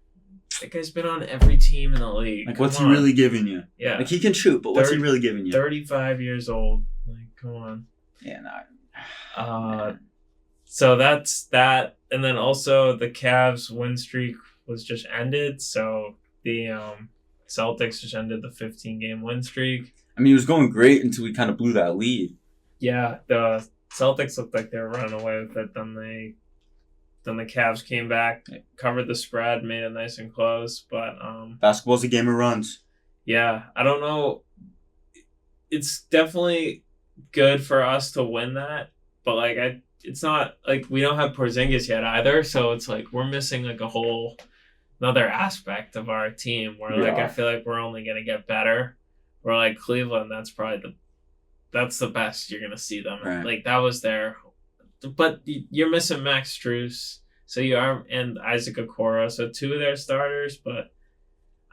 That guy's been on every team in the league. Like, what's he really giving you? Yeah. Like, he can shoot, but what's he really giving you? 35 years old. Like, come on. Yeah, no. So that's that. And then also the Cavs win streak was just ended. So the Celtics just ended the 15-game win streak. I mean, it was going great until we kind of blew that lead. Yeah, the Celtics looked like they were running away with it. Then the Cavs came back, covered the spread, made it nice and close. But basketball's a game of runs. Yeah, I don't know. It's definitely good for us to win that, but like it's not like we don't have Porzingis yet either. So it's like we're missing like a whole another aspect of our team where like I feel like we're only gonna get better. We're like Cleveland. That's probably that's the best you're gonna see them. Right. Like that was their. But you're missing Max Strus, so you are, and Isaac Okoro, so two of their starters. But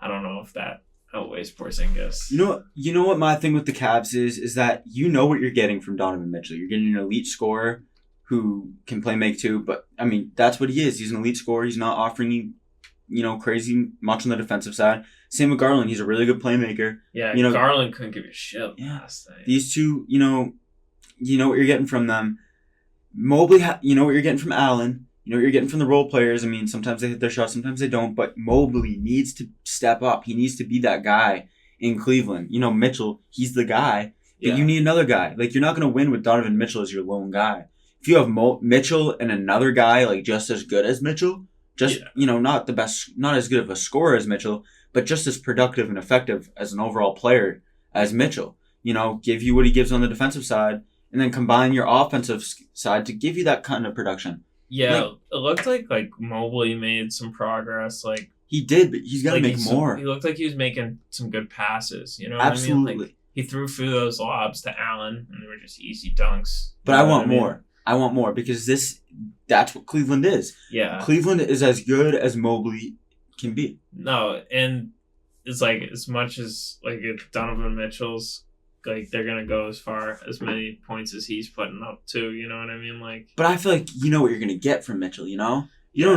I don't know if that outweighs Porzingis. You know what my thing with the Cavs is that you know what you're getting from Donovan Mitchell. You're getting an elite scorer who can play make too. But I mean, that's what he is. He's an elite scorer. He's not offering you, crazy much on the defensive side. Same with Garland. He's a really good playmaker. Yeah, Garland couldn't give a shit last night. These two, you know what you're getting from them. Mobley, you know what you're getting from Allen. You know what you're getting from the role players. I mean, sometimes they hit their shots, sometimes they don't. But Mobley needs to step up. He needs to be that guy in Cleveland. Mitchell, he's the guy. But you need another guy. Like, you're not going to win with Donovan Mitchell as your lone guy. If you have Mitchell and another guy, like, just as good as Mitchell, not the best, not as good of a scorer as Mitchell, but just as productive and effective as an overall player as Mitchell. Give you what he gives on the defensive side. And then combine your offensive side to give you that kind of production. Yeah, it looked like Mobley made some progress. Like he did, but he's got to make more. He looked like he was making some good passes. You know, absolutely. What I mean? Like, he threw through those lobs to Allen, and they were just easy dunks. But I want more. I want more because that's what Cleveland is. Yeah, Cleveland is as good as Mobley can be. No, and it's like as much as like if Donovan Mitchell's. Like they're gonna go as far as many points as he's putting up too. You know what I mean? Like, but I feel like you know what you're gonna get from Mitchell. You don't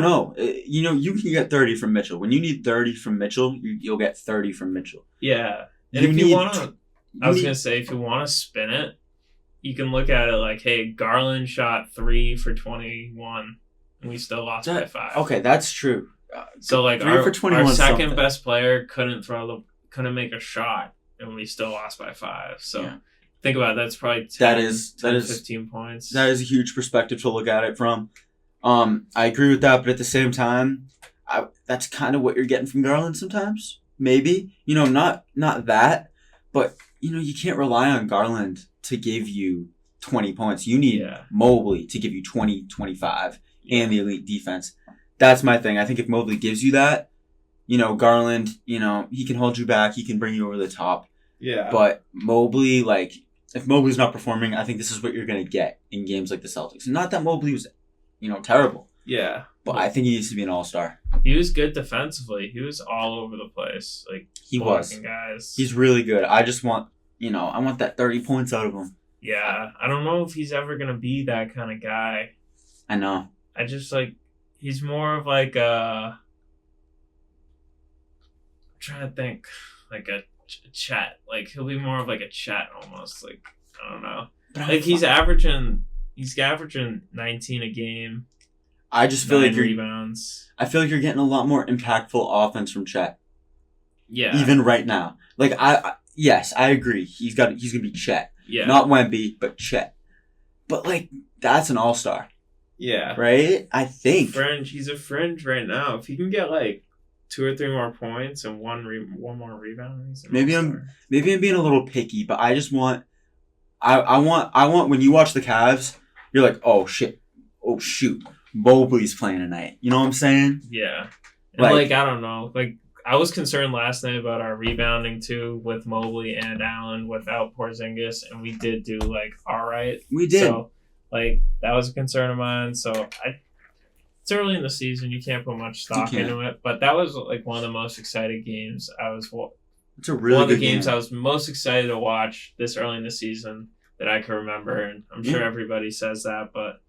know. You can get 30 from Mitchell. When you need 30 from Mitchell, you'll get 30 from Mitchell. Yeah, and if you want to, I was gonna say if you want to spin it, you can look at it like, hey, Garland shot 3 for 21, and we still lost by 5. Okay, that's true. So like our second best player couldn't make a shot. And we still lost by 5. So think about it. That's probably 15 points. That is a huge perspective to look at it from. I agree with that, but at the same time, that's kind of what you're getting from Garland sometimes. Maybe. Not that, but, you can't rely on Garland to give you 20 points. You need Mobley to give you 20, 25, and the elite defense. That's my thing. I think if Mobley gives you that, Garland, he can hold you back. He can bring you over the top. Yeah. But Mobley, if Mobley's not performing, I think this is what you're going to get in games like the Celtics. Not that Mobley was, terrible. Yeah. But I think he needs to be an all-star. He was good defensively. He was all over the place. He was. Guys. He's really good. I just want, I want that 30 points out of him. Yeah. I don't know if he's ever going to be that kind of guy. I know. I just, he's more of I'm trying to think, a Chet. He'll be more of a Chet almost. I don't know. He's averaging 19 a game. I just feel like rebounds. I feel like you're getting a lot more impactful offense from Chet. Yeah. Even right now. Yes, I agree. He's gonna be Chet. Yeah. Not Wemby, but Chet. But that's an all-star. Yeah. Right? I think. He's a fringe right now. If he can get 2 or 3 more points and one more rebound. Maybe I'm being a little picky, but I just want I want when you watch the Cavs, you're like, oh shit, oh shoot, Mobley's playing tonight. You know what I'm saying? Yeah. And I don't know. I was concerned last night about our rebounding too with Mobley and Allen without Porzingis, and we did do all right. We did. So that was a concern of mine. So It's early in the season. You can't put much stock into it. But that was like one of the most exciting games It's a really one of the good games game. I was most excited to watch this early in the season that I can remember. And I'm sure everybody says that, but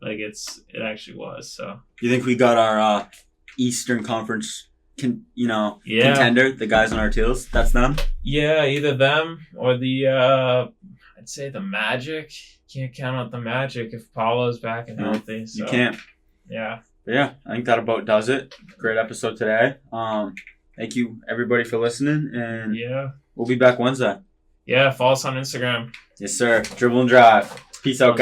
like it actually was. So You think we got our Eastern Conference contender, the guys on our tails? That's them? Yeah, either them or the I'd say the Magic. Can't count out the Magic if Paulo's back and healthy. So. You can't. Yeah. But yeah, I think that about does it. Great episode today. Thank you everybody for listening, and we'll be back Wednesday. Yeah, follow us on Instagram. Yes, sir. Dribble and drive. Peace out, guys.